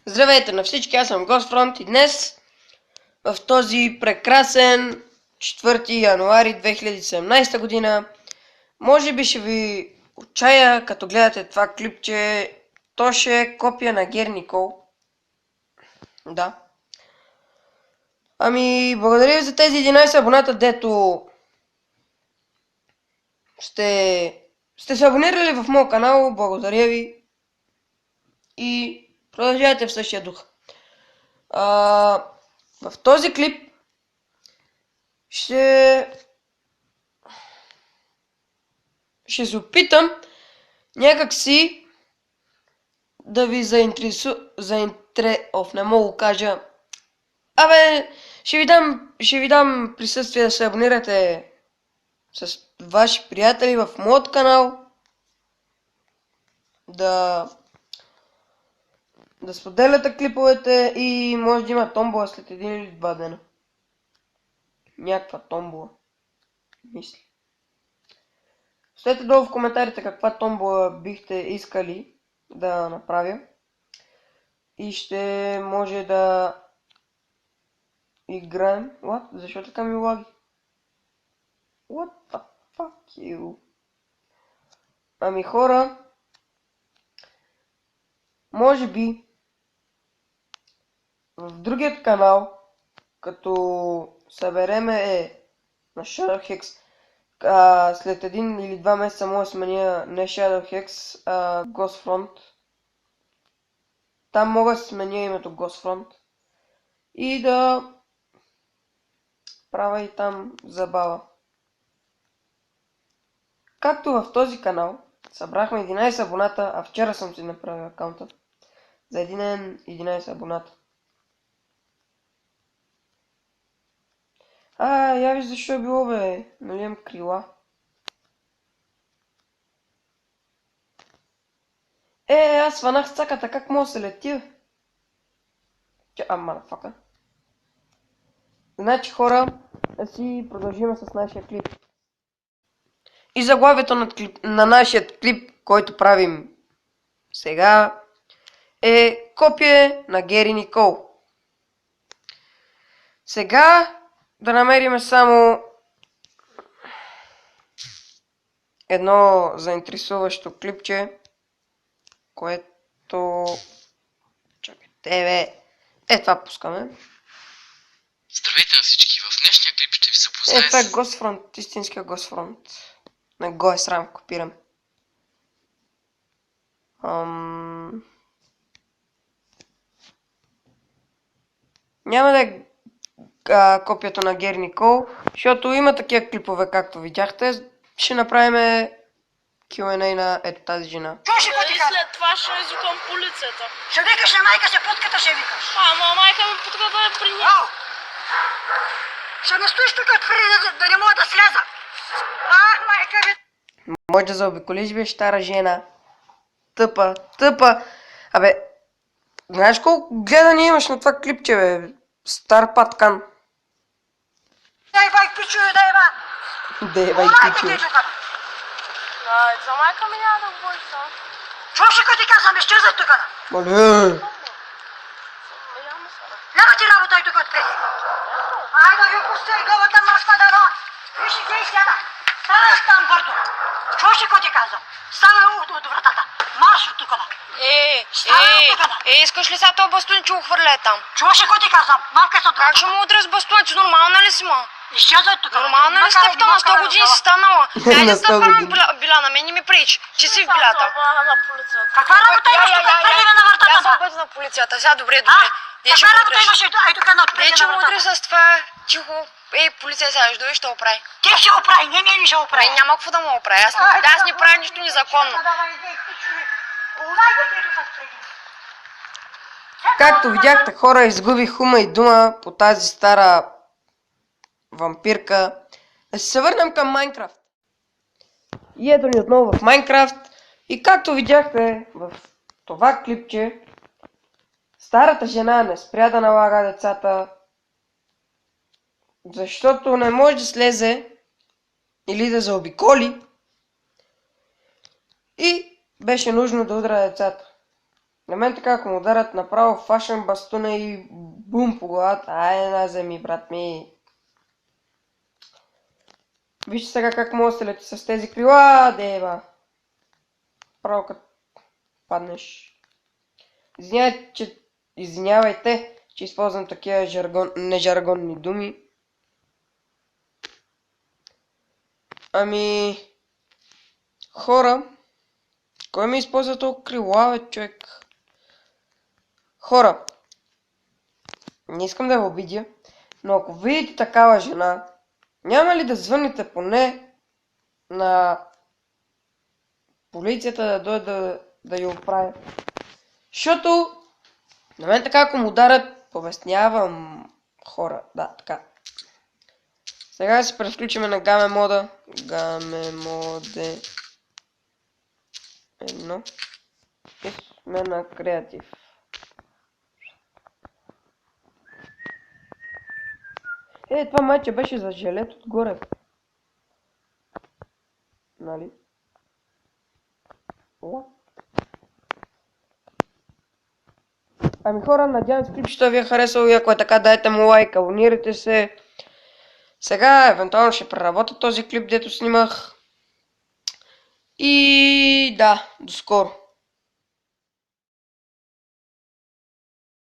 Здравейте на всички, аз съм Ghostfront и днес в този прекрасен 4 януари 2017 година може би ще ви отчая, като гледате това клипче. То ще е копия на Гери Никол. Да. Ами, благодаря ви за тези 11 абоната, дето сте се абонирали в моят канал. Благодаря ви. И продължавайте в същия дух. В този клип ще се опитам някакси да ви не мога да кажа. Ще ви дам присъствие да се абонирате с ваши приятели в моят канал. Да споделяте клиповете и може да има томбола след 1 или 2 дена. Някаква томбола. Мисля. Оставете долу в коментарите каква томбола бихте искали да направя. И ще може да играем. What? Защо така ми лаги? What the fuck you? Ами хора, може би в другият канал, като събереме на Shadowhex, след 1 или 2 месеца може да сменя не Shadowhex, а Ghostfront. Там мога да сменя името Ghostfront и да правя и там забава. Както в този канал събрахме 11 абоната, а вчера съм си направил акаунта за един ден 11 абоната. Я виж защо е било, бе. Нали имам крила? Аз сванах цаката, как мога да се лети? Мадафака. Значи хора, да си продължим с нашия клип. И заглавието на нашия клип, който правим сега, е копие на Гери Никол. Сега да намерим само едно заинтересуващо клипче, което... Чакайте, бе. Това пускаме. Здравейте на всички, в днешния клип ще ви запозная Това е Ghostfront, истинския Ghostfront. Не го е срам, копирам. Няма да е копията на Гери Никол, защото има такива клипове, както видяхте. Ще направим Q&A на ето тази жена. И след това ще извикам полицията. Ще викаш на майка си, путката ще викаш. Ама майка ми путката е при нея. Ще не стоиш тук да не мога да сляза. Майка ви. Може да заобиколиш, бе, стара жена. Тъпа. Знаеш колко гледания имаш на това клипче, бе? Стар паткан. Дейвай, пичу, дейва. Дейвай, пичу. За майка ми няма да говори сега. Чуваш ли ти казвам, изчезай тук? Мале. Няма ти работа и тук отпреди. Айде, ви пустай главата маска да но. Виж и дей сяда. Ставаш там бърдо. Чуваш ли ти казвам? Стана от вратата. Марш от тук. Искаш ли сега този бастун, че ухвърля там? Чуваш ли ти казвам? Малка се от Как ще му удря с бастун, че нормална ли си, ма? Изчезай тук. Нормална ли стъпта, на 100 години си станала? Дай да стъпваме била на мен и ми пречи, че си в билята. Каква работа имаш тук преди на вратата? Дай бъде на полицията, сега добре. Каква работа имаш тук на Не, че му удря с това, тихо. Полиция сега ще дойде, ще оправи. Ти ще оправи, не ми ще оправи. Няма какво да му оправи, аз не правя нищо незаконно. Както видяхте, хора, изгубих ума и дума по тази стара вампирка. Да се върнем към Майнкрафт. И ето ни отново в Майнкрафт. И както видяхте в това клипче, старата жена не спря да налага децата, защото не може да слезе или да заобиколи и беше нужно да удра децата. На мен така, ако му ударят направо фашен бастуна и бум по главата, айде на земи, брат ми. Вижте сега как може да се лети с тези крила, деба. Право като паднеш. Извинявайте, че използвам такива нежаргонни думи. Ами... Хора... Кой ми използва толкова крила, бе, човек? Хора... Не искам да я обидя, но ако видите такава жена, няма ли да звъните поне на полицията да дойде да я оправи? Защото на мен така, ако му ударят, повестнявам хора. Да, така. Сега се превключиме на Game мода. Game моде 1. И сме на креатив. Това майче беше за желет отгоре. Нали? О. Ами хора, надявам се клипчето ви е харесало и ако е така, дайте му лайк, абонирайте се. Сега евентуално ще преработя този клип, дето снимах. И да, до скоро.